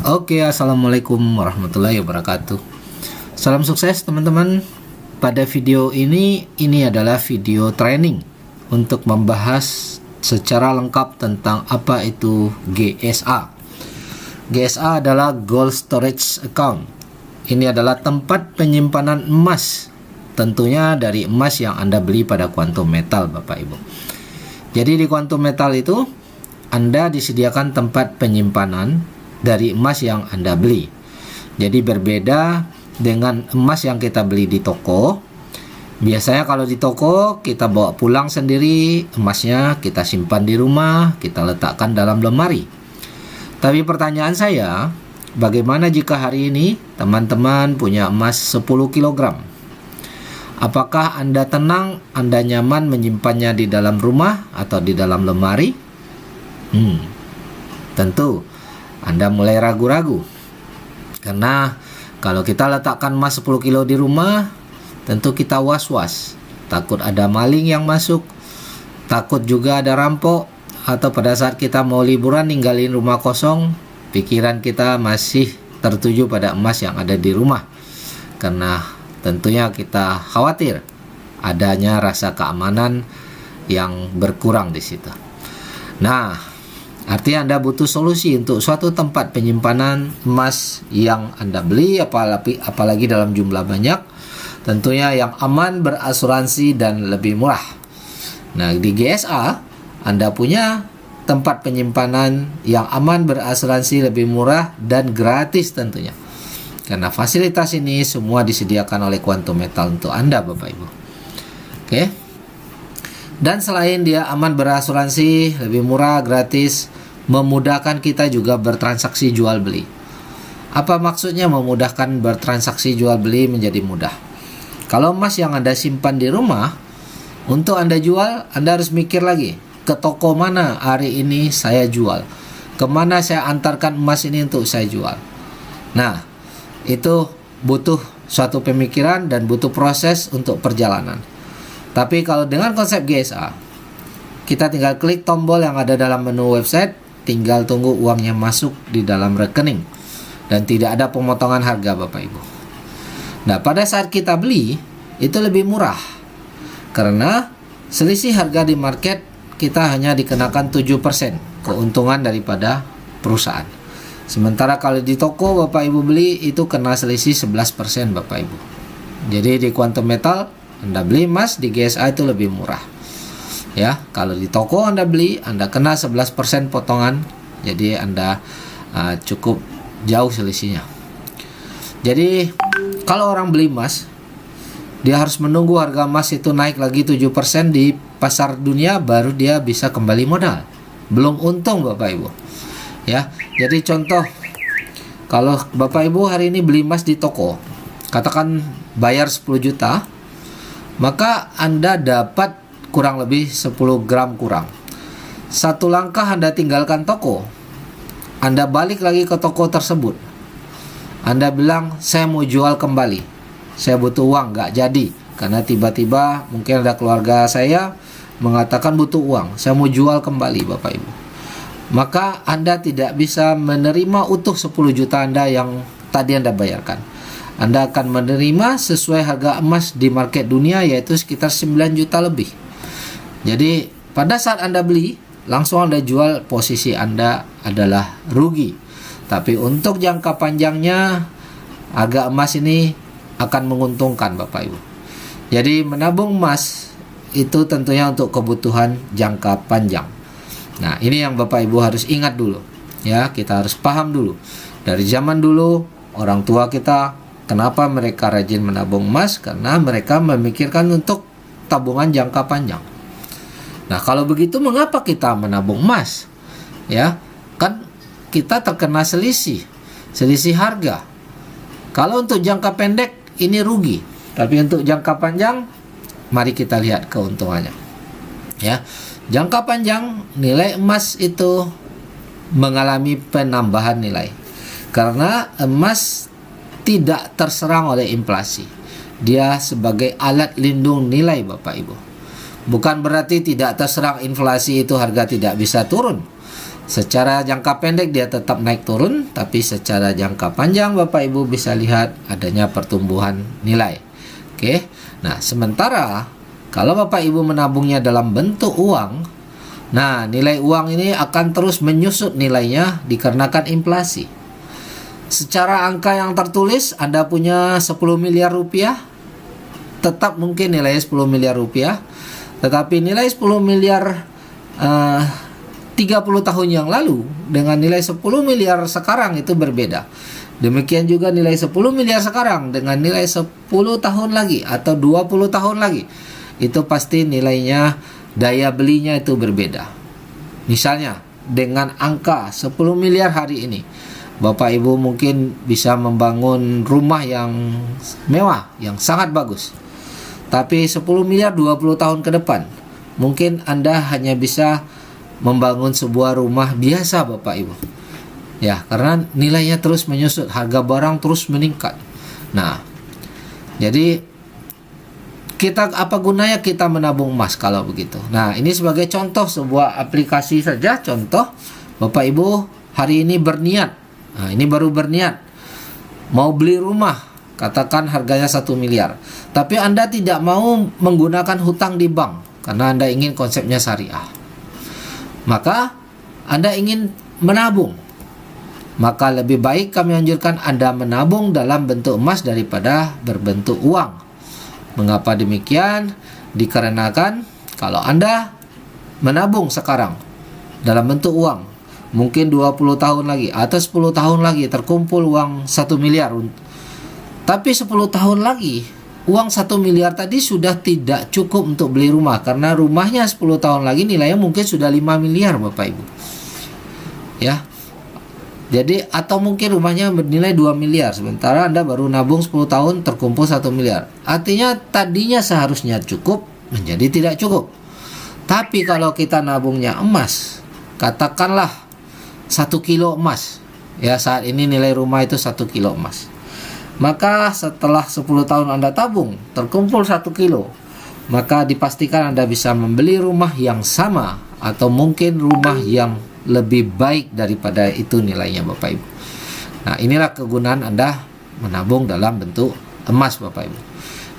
Oke, assalamualaikum warahmatullahi wabarakatuh. Salam sukses teman-teman. Pada video ini adalah video training untuk membahas secara lengkap tentang apa itu GSA. GSA adalah Gold Storage Account. Ini adalah tempat penyimpanan emas, tentunya dari emas yang Anda beli pada Quantum Metal, Bapak Ibu. Jadi di Quantum Metal itu Anda disediakan tempat penyimpanan dari emas yang Anda beli. Jadi berbeda dengan emas yang kita beli di toko. Biasanya kalau di toko kita bawa pulang sendiri, emasnya kita simpan di rumah, kita letakkan dalam lemari. Tapi pertanyaan saya, bagaimana jika hari ini teman-teman punya emas 10 kg? Apakah Anda tenang, Anda nyaman menyimpannya di dalam rumah atau di dalam lemari? Tentu Anda mulai ragu-ragu. Karena kalau kita letakkan emas 10 kilo di rumah, tentu kita was-was. Takut ada maling yang masuk, takut juga ada rampok, atau pada saat kita mau liburan ninggalin rumah kosong, pikiran kita masih tertuju pada emas yang ada di rumah. Karena tentunya kita khawatir adanya rasa keamanan yang berkurang di situ. Nah, artinya Anda butuh solusi untuk suatu tempat penyimpanan emas yang Anda beli, apalagi dalam jumlah banyak, tentunya yang aman, berasuransi, dan lebih murah. Nah, di GSA Anda punya tempat penyimpanan yang aman, berasuransi, lebih murah, dan gratis tentunya. Karena fasilitas ini semua disediakan oleh Quantum Metal untuk Anda, Bapak Ibu. Oke. Dan selain dia aman, berasuransi, lebih murah, gratis, memudahkan kita juga bertransaksi jual beli. Apa maksudnya memudahkan bertransaksi jual beli menjadi mudah? Kalau emas yang Anda simpan di rumah, untuk Anda jual, Anda harus mikir lagi, ke toko mana hari ini saya jual, kemana saya antarkan emas ini untuk saya jual. Nah, itu butuh suatu pemikiran dan butuh proses untuk perjalanan. Tapi kalau dengan konsep GSA, kita tinggal klik tombol yang ada dalam menu website, tinggal tunggu uangnya masuk di dalam rekening, dan tidak ada pemotongan harga, Bapak Ibu. Nah, pada saat kita beli, itu lebih murah, karena selisih harga di market kita hanya dikenakan 7% keuntungan daripada perusahaan. Sementara kalau di toko Bapak Ibu beli, itu kena selisih 11%, Bapak Ibu. Jadi di Quantum Metal Anda beli emas di GSA itu lebih murah. Ya, kalau di toko Anda beli, Anda kena 11% potongan. Jadi Anda cukup jauh selisihnya. Jadi kalau orang beli emas, dia harus menunggu harga emas itu naik lagi 7% di pasar dunia, baru dia bisa kembali modal. Belum untung, Bapak Ibu. Ya, jadi contoh, kalau Bapak Ibu hari ini beli emas di toko, katakan bayar 10 juta, maka Anda dapat kurang lebih 10 gram kurang. Satu langkah Anda tinggalkan toko, Anda balik lagi ke toko tersebut, Anda bilang, saya mau jual kembali, saya butuh uang, nggak jadi, karena tiba-tiba mungkin ada keluarga saya mengatakan butuh uang, saya mau jual kembali, Bapak Ibu. Maka Anda tidak bisa menerima utuh 10 juta Anda yang tadi Anda bayarkan. Anda akan menerima sesuai harga emas di market dunia, yaitu sekitar 9 juta lebih. Jadi pada saat Anda beli, langsung Anda jual, posisi Anda adalah rugi. Tapi untuk jangka panjangnya, harga emas ini akan menguntungkan, Bapak Ibu. Jadi menabung emas itu tentunya untuk kebutuhan jangka panjang. Nah, ini yang Bapak Ibu harus ingat dulu. Ya, kita harus paham dulu. Dari zaman dulu, orang tua kita, kenapa mereka rajin menabung emas? Karena mereka memikirkan untuk tabungan jangka panjang. Nah, kalau begitu mengapa kita menabung emas? Ya, kan kita terkena selisih harga. Kalau untuk jangka pendek ini rugi, tapi untuk jangka panjang mari kita lihat keuntungannya. Ya, jangka panjang nilai emas itu mengalami penambahan nilai karena emas tidak terserang oleh inflasi. Dia sebagai alat lindung nilai, Bapak Ibu. Bukan berarti tidak terserang inflasi itu harga tidak bisa turun. Secara jangka pendek dia tetap naik turun, tapi secara jangka panjang Bapak Ibu bisa lihat adanya pertumbuhan nilai. Oke. Nah, sementara kalau Bapak Ibu menabungnya dalam bentuk uang, nah nilai uang ini akan terus menyusut nilainya dikarenakan inflasi. Secara angka yang tertulis Anda punya 10 miliar rupiah, tetap mungkin nilainya 10 miliar rupiah, tetapi nilai 10 miliar 30 tahun yang lalu dengan nilai 10 miliar sekarang itu berbeda. Demikian juga nilai 10 miliar sekarang dengan nilai 10 tahun lagi atau 20 tahun lagi, itu pasti nilainya, daya belinya itu berbeda. Misalnya dengan angka 10 miliar hari ini, Bapak Ibu mungkin bisa membangun rumah yang mewah, yang sangat bagus. Tapi 10 miliar 20 tahun ke depan, mungkin Anda hanya bisa membangun sebuah rumah biasa Bapak Ibu. Ya, karena nilainya terus menyusut, harga barang terus meningkat. Nah, jadi apa gunanya kita menabung emas kalau begitu? Nah, ini sebagai contoh sebuah aplikasi saja, contoh Bapak Ibu hari ini berniat. Nah, ini baru berniat mau beli rumah, katakan harganya 1 miliar. Tapi Anda tidak mau menggunakan hutang di bank karena Anda ingin konsepnya syariah. Maka Anda ingin menabung, maka lebih baik kami anjurkan Anda menabung dalam bentuk emas daripada berbentuk uang. Mengapa demikian? Dikarenakan kalau Anda menabung sekarang dalam bentuk uang, mungkin 20 tahun lagi atau 10 tahun lagi terkumpul uang 1 miliar. Tapi 10 tahun lagi uang 1 miliar tadi sudah tidak cukup untuk beli rumah, karena rumahnya 10 tahun lagi nilainya mungkin sudah 5 miliar Bapak Ibu. Ya. Jadi atau mungkin rumahnya bernilai 2 miliar, sementara Anda baru nabung 10 tahun terkumpul 1 miliar. Artinya tadinya seharusnya cukup menjadi tidak cukup. Tapi kalau kita nabungnya emas, katakanlah 1 kilo emas. Ya, saat ini nilai rumah itu 1 kilo emas. Maka setelah 10 tahun Anda tabung, terkumpul 1 kilo, maka dipastikan Anda bisa membeli rumah yang sama atau mungkin rumah yang lebih baik daripada itu nilainya Bapak Ibu. Nah, inilah kegunaan Anda menabung dalam bentuk emas Bapak Ibu.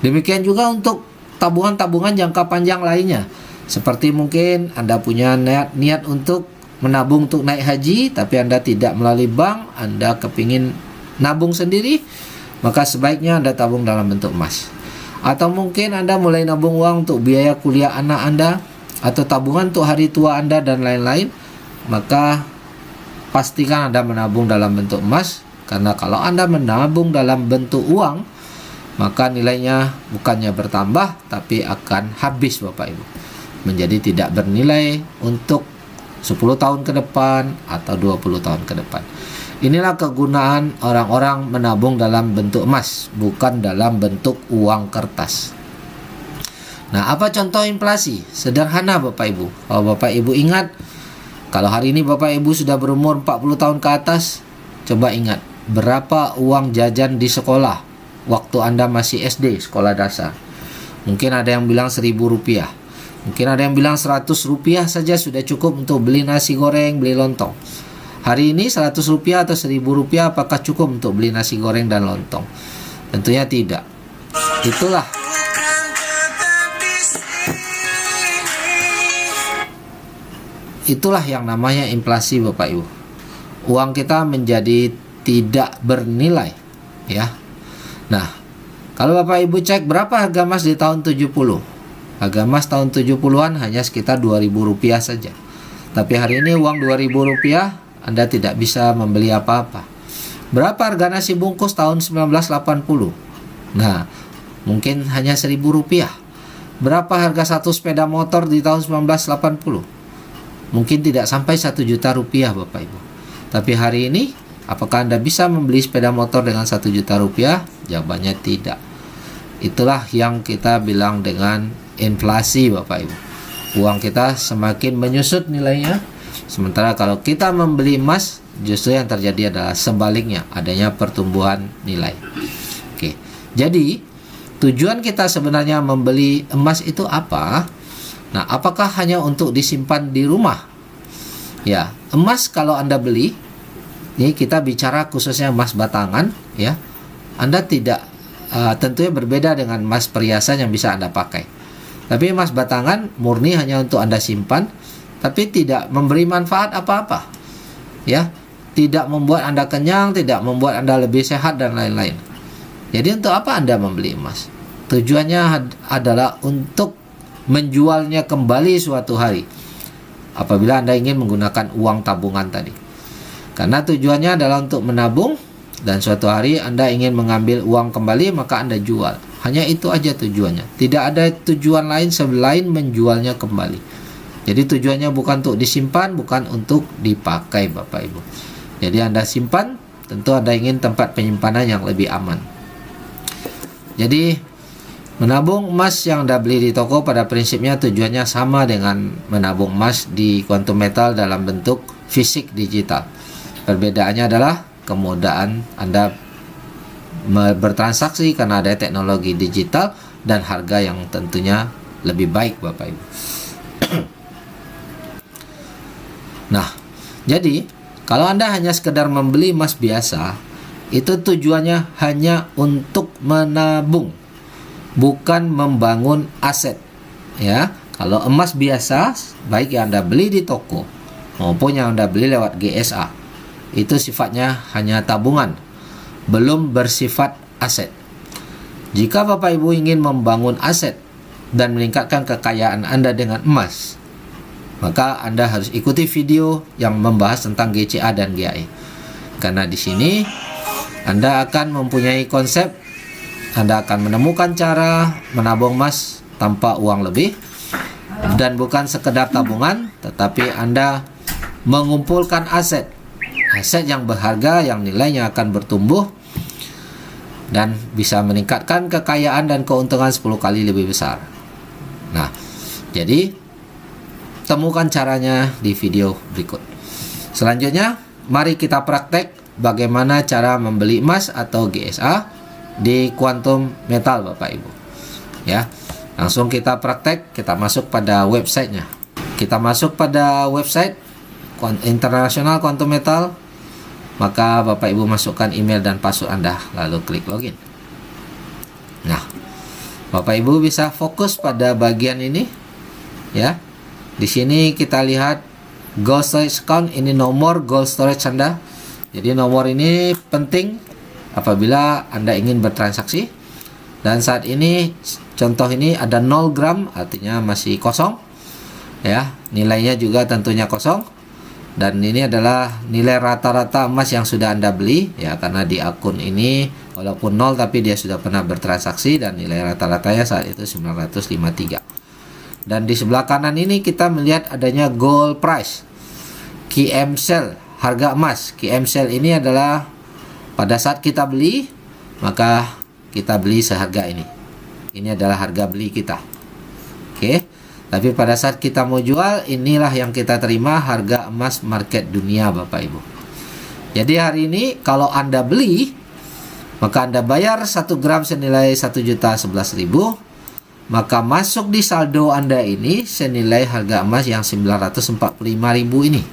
Demikian juga untuk tabungan-tabungan jangka panjang lainnya. Seperti mungkin Anda punya niat untuk menabung untuk naik haji, tapi Anda tidak melalui bank, Anda kepingin nabung sendiri, maka sebaiknya Anda tabung dalam bentuk emas. Atau mungkin Anda mulai nabung uang untuk biaya kuliah anak Anda, atau tabungan untuk hari tua Anda dan lain-lain, maka pastikan Anda menabung dalam bentuk emas. Karena kalau Anda menabung dalam bentuk uang, maka nilainya bukannya bertambah, tapi akan habis Bapak Ibu, menjadi tidak bernilai untuk 10 tahun ke depan atau 20 tahun ke depan. Inilah kegunaan orang-orang menabung dalam bentuk emas, bukan dalam bentuk uang kertas. Nah, apa contoh inflasi? Sederhana Bapak Ibu. Kalau Bapak Ibu ingat, kalau hari ini Bapak Ibu sudah berumur 40 tahun ke atas, coba ingat, berapa uang jajan di sekolah waktu Anda masih SD, sekolah dasar? Mungkin ada yang bilang 1.000 rupiah. Mungkin ada yang bilang 100 rupiah saja sudah cukup untuk beli nasi goreng, beli lontong. Hari ini 100 rupiah atau 1.000 rupiah apakah cukup untuk beli nasi goreng dan lontong? Tentunya tidak. Itulah yang namanya inflasi Bapak Ibu. Uang kita menjadi tidak bernilai, ya. Nah, kalau Bapak Ibu cek berapa harga emas di tahun 70? Harga emas tahun 70-an hanya sekitar 2.000 rupiah saja. Tapi hari ini uang 2.000 rupiah Anda tidak bisa membeli apa-apa. Berapa harga nasi bungkus tahun 1980? Nah, mungkin hanya 1.000 rupiah. Berapa harga satu sepeda motor di tahun 1980? Mungkin tidak sampai 1 juta rupiah Bapak Ibu. Tapi hari ini, apakah Anda bisa membeli sepeda motor dengan 1 juta rupiah? Jawabannya tidak. Itulah yang kita bilang dengan inflasi Bapak Ibu. Uang kita semakin menyusut nilainya. Sementara kalau kita membeli emas, justru yang terjadi adalah sebaliknya, adanya pertumbuhan nilai. Oke. Jadi, tujuan kita sebenarnya membeli emas itu apa? Nah, apakah hanya untuk disimpan di rumah? Ya, emas kalau Anda beli, ini kita bicara khususnya emas batangan, ya. Anda tidak tentunya berbeda dengan emas perhiasan yang bisa Anda pakai. Tapi emas batangan murni hanya untuk Anda simpan, tapi tidak memberi manfaat apa-apa. Ya, tidak membuat Anda kenyang, tidak membuat Anda lebih sehat dan lain-lain. Jadi untuk apa Anda membeli emas? Tujuannya adalah untuk menjualnya kembali suatu hari, apabila Anda ingin menggunakan uang tabungan tadi. Karena tujuannya adalah untuk menabung, dan suatu hari Anda ingin mengambil uang kembali, maka Anda jual. Hanya itu aja tujuannya. Tidak ada tujuan lain selain menjualnya kembali. Jadi tujuannya bukan untuk disimpan, bukan untuk dipakai Bapak Ibu. Jadi Anda simpan, tentu Anda ingin tempat penyimpanan yang lebih aman. Jadi menabung emas yang Anda beli di toko pada prinsipnya tujuannya sama dengan menabung emas di Quantum Metal dalam bentuk fisik digital. Perbedaannya adalah kemudahan Anda bertransaksi karena ada teknologi digital dan harga yang tentunya lebih baik Bapak Ibu. Nah, jadi kalau Anda hanya sekedar membeli emas biasa, itu tujuannya hanya untuk menabung, bukan membangun aset. Ya, kalau emas biasa, baik yang Anda beli di toko maupun yang Anda beli lewat GSA, itu sifatnya hanya tabungan, belum bersifat aset. Jika Bapak Ibu ingin membangun aset dan meningkatkan kekayaan Anda dengan emas, maka Anda harus ikuti video yang membahas tentang GCA dan GAE. Karena di sini Anda akan mempunyai konsep, Anda akan menemukan cara menabung emas tanpa uang lebih, dan bukan sekedar tabungan, tetapi Anda mengumpulkan aset yang berharga, yang nilainya akan bertumbuh dan bisa meningkatkan kekayaan dan keuntungan 10 kali lebih besar. Nah, jadi temukan caranya di video berikut. Selanjutnya, mari kita praktek bagaimana cara membeli emas atau GSA di Quantum Metal Bapak Ibu. Ya, langsung kita praktek, kita masuk pada websitenya. Kita masuk pada website International Quantum Metal, maka Bapak Ibu masukkan email dan password Anda, lalu klik login. Nah, Bapak Ibu bisa fokus pada bagian ini, ya. Di sini kita lihat gold storage account, ini nomor gold storage Anda. Jadi nomor ini penting apabila Anda ingin bertransaksi. Dan saat ini contoh ini ada 0 gram, artinya masih kosong. Ya, nilainya juga tentunya kosong. Dan ini adalah nilai rata-rata emas yang sudah Anda beli, ya, karena di akun ini walaupun 0 tapi dia sudah pernah bertransaksi, dan nilai rata-ratanya saat itu 953. Dan di sebelah kanan ini kita melihat adanya gold price, QM sale, harga emas. QM sale ini adalah pada saat kita beli, maka kita beli seharga ini. Ini adalah harga beli kita. Oke. Tapi pada saat kita mau jual, inilah yang kita terima harga emas market dunia Bapak Ibu. Jadi hari ini kalau Anda beli, maka Anda bayar 1 gram senilai 1.011.000, maka masuk di saldo Anda ini senilai harga emas yang 945.000 ini.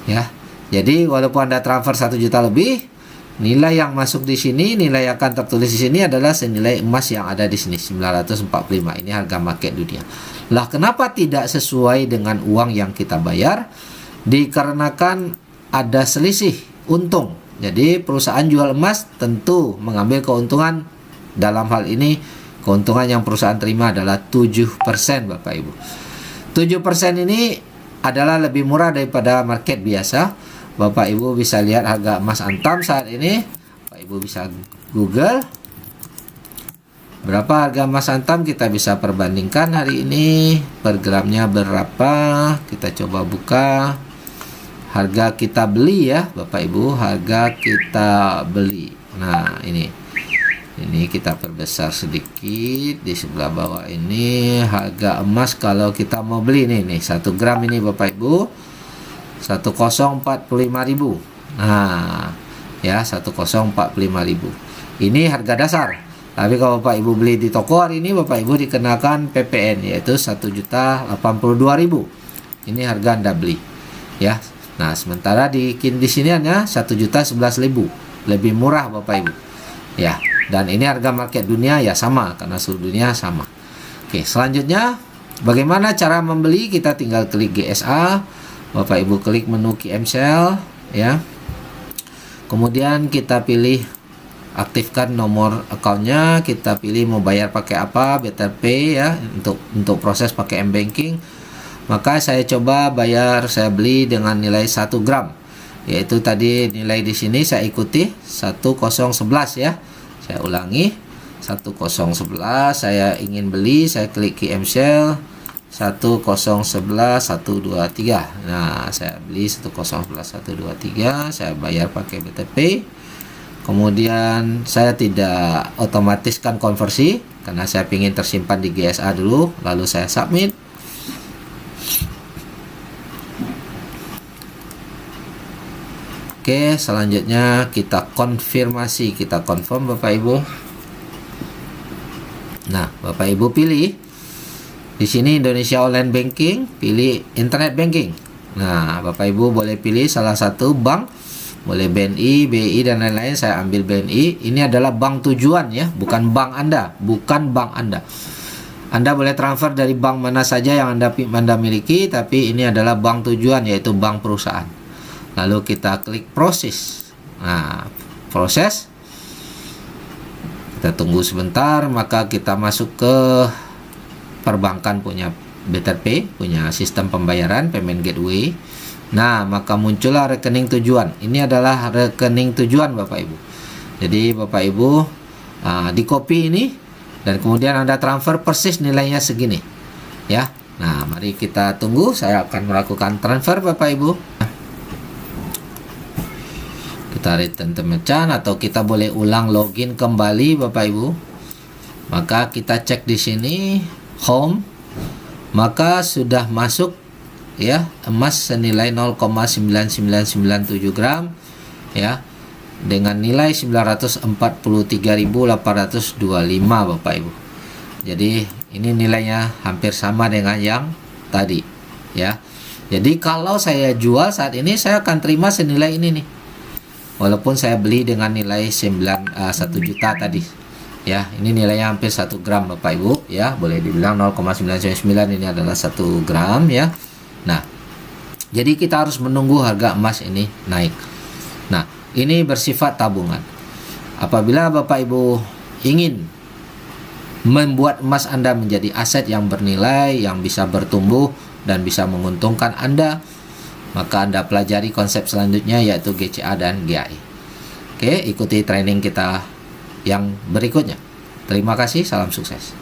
Ya. Jadi walaupun Anda transfer 1 juta lebih, nilai yang masuk di sini, nilai yang akan tertulis di sini adalah senilai emas yang ada di sini 945. Ini harga market dunia. Lah, kenapa tidak sesuai dengan uang yang kita bayar? Dikarenakan ada selisih untung. Jadi perusahaan jual emas tentu mengambil keuntungan. Dalam hal ini keuntungan yang perusahaan terima adalah 7% Bapak Ibu. 7% ini adalah lebih murah daripada market biasa. Bapak Ibu bisa lihat harga emas Antam saat ini. Bapak Ibu bisa Google berapa harga emas Antam, kita bisa perbandingkan hari ini per gramnya berapa. Kita coba buka harga kita beli, ya Bapak Ibu, harga kita beli. Nah, ini kita perbesar sedikit di sebelah bawah ini harga emas kalau kita mau beli nih 1 gram ini Bapak Ibu 1045.000. Nah, ya 1045.000. Ini harga dasar. Tapi kalau Bapak Ibu beli di toko hari ini, Bapak Ibu dikenakan PPN, yaitu 1.082.000. Ini harga Anda beli. ya. Nah, sementara di sini hanya 1.011.000, lebih murah Bapak Ibu. Ya, dan ini harga market dunia ya sama, karena seluruh dunia sama. Oke, selanjutnya bagaimana cara membeli? Kita tinggal klik GSA, Bapak Ibu klik menu KMCell ya. Kemudian kita pilih aktifkan nomor akunnya, kita pilih mau bayar pakai apa, Better Pay ya, untuk proses pakai M-Banking. Maka saya coba bayar, saya beli dengan nilai 1 gram. Yaitu tadi nilai di sini saya ikuti 1011 ya. Saya ulangi 1011, saya ingin beli, saya klik KMCell 1011 123. Nah, saya beli 1011 123, saya bayar pakai BTP. Kemudian saya tidak otomatiskan konversi karena saya ingin tersimpan di GSA dulu, lalu saya submit. Oke, selanjutnya kita konfirmasi, kita confirm Bapak Ibu. Nah, Bapak Ibu pilih di sini Indonesia Online Banking, pilih Internet Banking. Nah, Bapak Ibu boleh pilih salah satu bank, boleh BNI, BI dan lain-lain. Saya ambil BNI. Ini adalah bank tujuan ya, bukan bank Anda, bukan bank Anda. Anda boleh transfer dari bank mana saja yang Anda miliki, tapi ini adalah bank tujuan, yaitu bank perusahaan. Lalu kita klik proses. Nah, proses. Kita tunggu sebentar, maka kita masuk ke perbankan punya Better Pay, punya sistem pembayaran payment gateway. Nah, maka muncullah rekening tujuan. Ini adalah rekening tujuan Bapak Ibu. Jadi Bapak Ibu di copy ini dan kemudian Anda transfer persis nilainya segini. Ya. Nah, mari kita tunggu. Saya akan melakukan transfer Bapak Ibu. Kita return to merchant atau kita boleh ulang login kembali Bapak Ibu. Maka kita cek di sini home, maka sudah masuk ya emas senilai 0,9997 gram ya, dengan nilai 943.825 Bapak Ibu. Jadi ini nilainya hampir sama dengan yang tadi ya. Jadi kalau saya jual saat ini, saya akan terima senilai ini nih, walaupun saya beli dengan nilai 1 juta tadi ya. Ini nilainya hampir 1 gram Bapak Ibu ya, boleh dibilang 0,999 ini adalah 1 gram ya. Nah, jadi kita harus menunggu harga emas ini naik. Nah, ini bersifat tabungan. Apabila Bapak Ibu ingin membuat emas Anda menjadi aset yang bernilai, yang bisa bertumbuh dan bisa menguntungkan Anda, maka Anda pelajari konsep selanjutnya, yaitu GCA dan GAI. Oke, ikuti training kita yang berikutnya. Terima kasih, salam sukses.